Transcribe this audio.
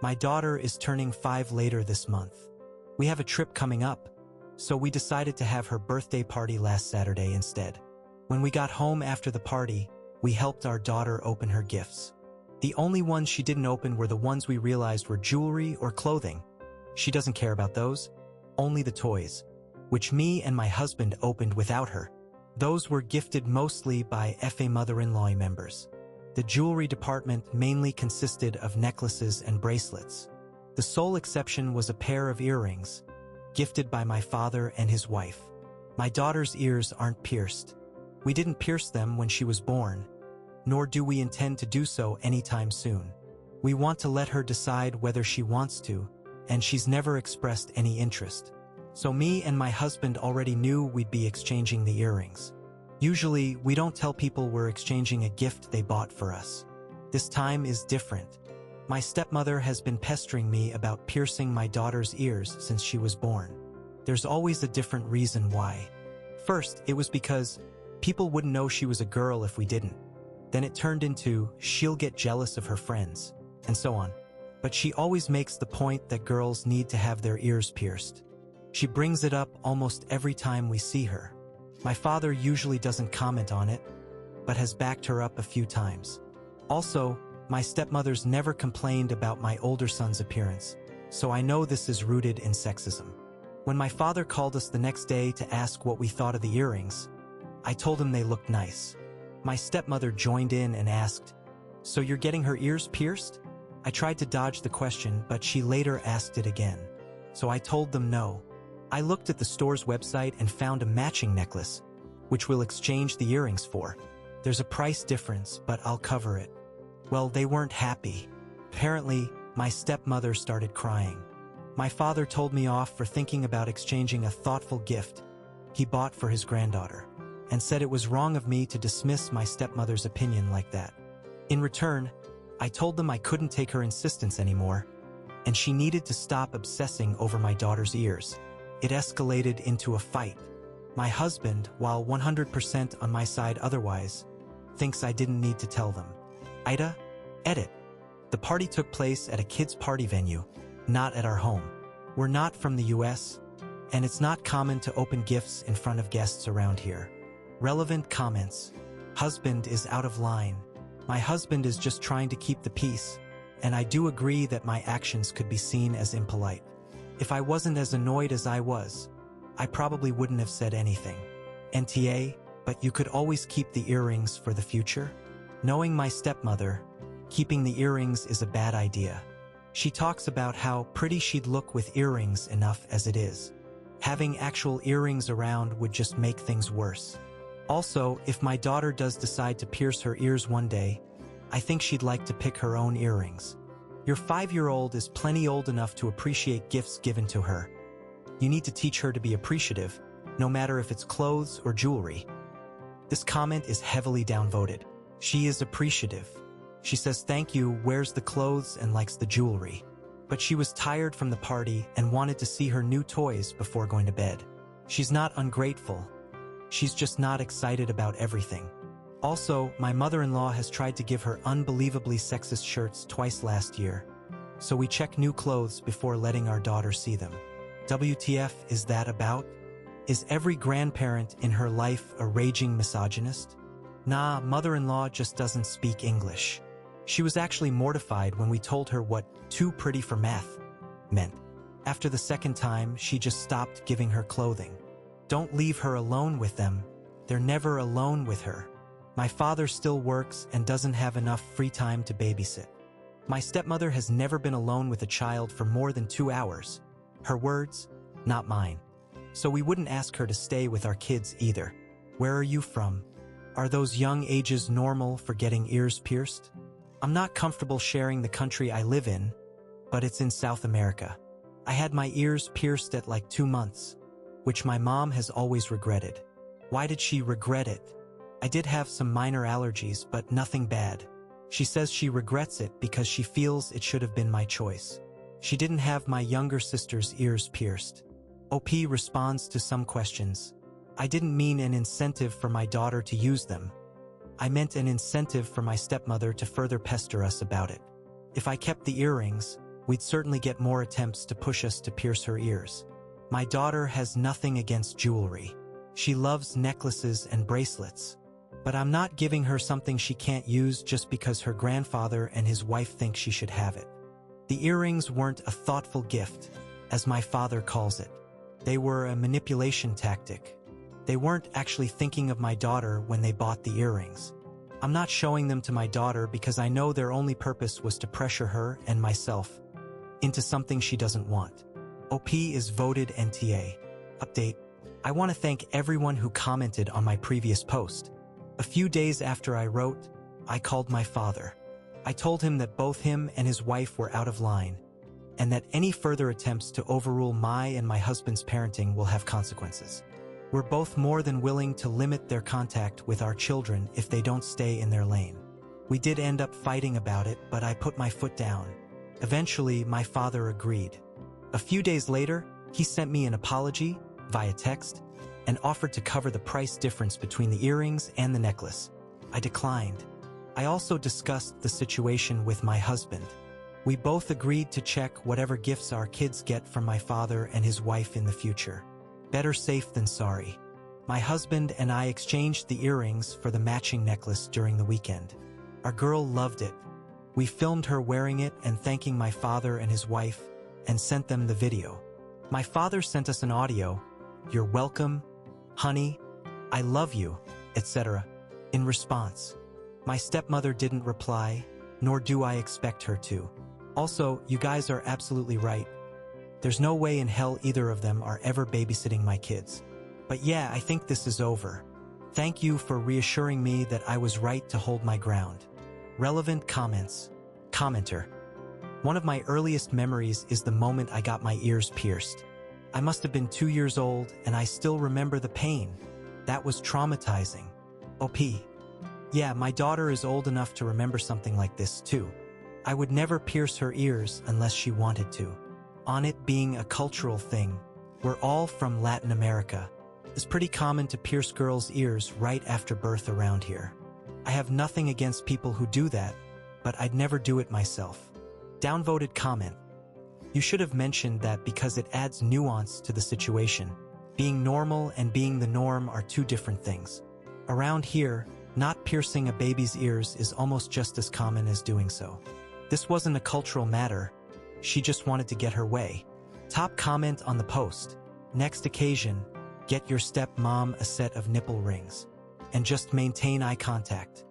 My daughter is turning 5 later this month. We have a trip coming up, so we decided to have her birthday party last Saturday instead. When we got home after the party, we helped our daughter open her gifts. The only ones she didn't open were the ones we realized were jewelry or clothing. She doesn't care about those, only the toys, which me and my husband opened without her. Those were gifted mostly by FA mother-in-law members. The jewelry department mainly consisted of necklaces and bracelets. The sole exception was a pair of earrings, gifted by my father and his wife. My daughter's ears aren't pierced. We didn't pierce them when she was born, nor do we intend to do so anytime soon. We want to let her decide whether she wants to, and she's never expressed any interest. So me and my husband already knew we'd be exchanging the earrings. Usually, we don't tell people we're exchanging a gift they bought for us. This time is different. My stepmother has been pestering me about piercing my daughter's ears since she was born. There's always a different reason why. First, it was because people wouldn't know she was a girl if we didn't. Then it turned into, she'll get jealous of her friends, and so on. But she always makes the point that girls need to have their ears pierced. She brings it up almost every time we see her. My father usually doesn't comment on it, but has backed her up a few times. Also, my stepmother's never complained about my older son's appearance, so I know this is rooted in sexism. When my father called us the next day to ask what we thought of the earrings, I told him they looked nice. My stepmother joined in and asked, "So you're getting her ears pierced?" I tried to dodge the question, but she later asked it again. So I told them no. I looked at the store's website and found a matching necklace, which we'll exchange the earrings for. There's a price difference, but I'll cover it. Well, they weren't happy. Apparently, my stepmother started crying. My father told me off for thinking about exchanging a thoughtful gift he bought for his granddaughter, and said it was wrong of me to dismiss my stepmother's opinion like that. In return, I told them I couldn't take her insistence anymore, and she needed to stop obsessing over my daughter's ears. It escalated into a fight. My husband, while 100% on my side otherwise, thinks I didn't need to tell them. Ida, edit. The party took place at a kids' party venue, not at our home. We're not from the US, and it's not common to open gifts in front of guests around here. Relevant comments. Husband is out of line. My husband is just trying to keep the peace, and I do agree that my actions could be seen as impolite. If I wasn't as annoyed as I was, I probably wouldn't have said anything. NTA, but you could always keep the earrings for the future? Knowing my stepmother, keeping the earrings is a bad idea. She talks about how pretty she'd look with earrings enough as it is. Having actual earrings around would just make things worse. Also, if my daughter does decide to pierce her ears one day, I think she'd like to pick her own earrings. Your 5-year-old is plenty old enough to appreciate gifts given to her. You need to teach her to be appreciative, no matter if it's clothes or jewelry. This comment is heavily downvoted. She is appreciative. She says thank you, wears the clothes, and likes the jewelry. But she was tired from the party and wanted to see her new toys before going to bed. She's not ungrateful. She's just not excited about everything. Also, my mother-in-law has tried to give her unbelievably sexist shirts twice last year, so we check new clothes before letting our daughter see them. WTF is that about? Is every grandparent in her life a raging misogynist? Nah, mother-in-law just doesn't speak English. She was actually mortified when we told her what "too pretty for math" meant. After the second time, she just stopped giving her clothing. Don't leave her alone with them. They're never alone with her. My father still works and doesn't have enough free time to babysit. My stepmother has never been alone with a child for more than 2 hours. Her words, not mine. So we wouldn't ask her to stay with our kids either. Where are you from? Are those young ages normal for getting ears pierced? I'm not comfortable sharing the country I live in, but it's in South America. I had my ears pierced at like 2 months, which my mom has always regretted. Why did she regret it? I did have some minor allergies, but nothing bad. She says she regrets it because she feels it should have been my choice. She didn't have my younger sister's ears pierced. OP responds to some questions. I didn't mean an incentive for my daughter to use them. I meant an incentive for my stepmother to further pester us about it. If I kept the earrings, we'd certainly get more attempts to push us to pierce her ears. My daughter has nothing against jewelry. She loves necklaces and bracelets. But I'm not giving her something she can't use just because her grandfather and his wife think she should have it. The earrings weren't a thoughtful gift, as my father calls it. They were a manipulation tactic. They weren't actually thinking of my daughter when they bought the earrings. I'm not showing them to my daughter because I know their only purpose was to pressure her and myself into something she doesn't want. OP is voted NTA. Update. I want to thank everyone who commented on my previous post. A few days after I wrote, I called my father. I told him that both him and his wife were out of line, and that any further attempts to overrule my and my husband's parenting will have consequences. We're both more than willing to limit their contact with our children if they don't stay in their lane. We did end up fighting about it, but I put my foot down. Eventually, my father agreed. A few days later, he sent me an apology via text and offered to cover the price difference between the earrings and the necklace. I declined. I also discussed the situation with my husband. We both agreed to check whatever gifts our kids get from my father and his wife in the future. Better safe than sorry. My husband and I exchanged the earrings for the matching necklace during the weekend. Our girl loved it. We filmed her wearing it and thanking my father and his wife and sent them the video. My father sent us an audio, "You're welcome, honey, I love you," etc. in response. My stepmother didn't reply, nor do I expect her to. Also, you guys are absolutely right. There's no way in hell either of them are ever babysitting my kids. But yeah, I think this is over. Thank you for reassuring me that I was right to hold my ground. Relevant comments. Commenter. One of my earliest memories is the moment I got my ears pierced. I must have been 2 years old, and I still remember the pain. That was traumatizing. OP. Yeah, my daughter is old enough to remember something like this too. I would never pierce her ears unless she wanted to. On it being a cultural thing, we're all from Latin America. It's pretty common to pierce girls' ears right after birth around here. I have nothing against people who do that, but I'd never do it myself. Downvoted comment. You should have mentioned that because it adds nuance to the situation. Being normal and being the norm are two different things. Around here, not piercing a baby's ears is almost just as common as doing so. This wasn't a cultural matter. She just wanted to get her way. Top comment on the post. Next occasion, get your stepmom a set of nipple rings. And just maintain eye contact.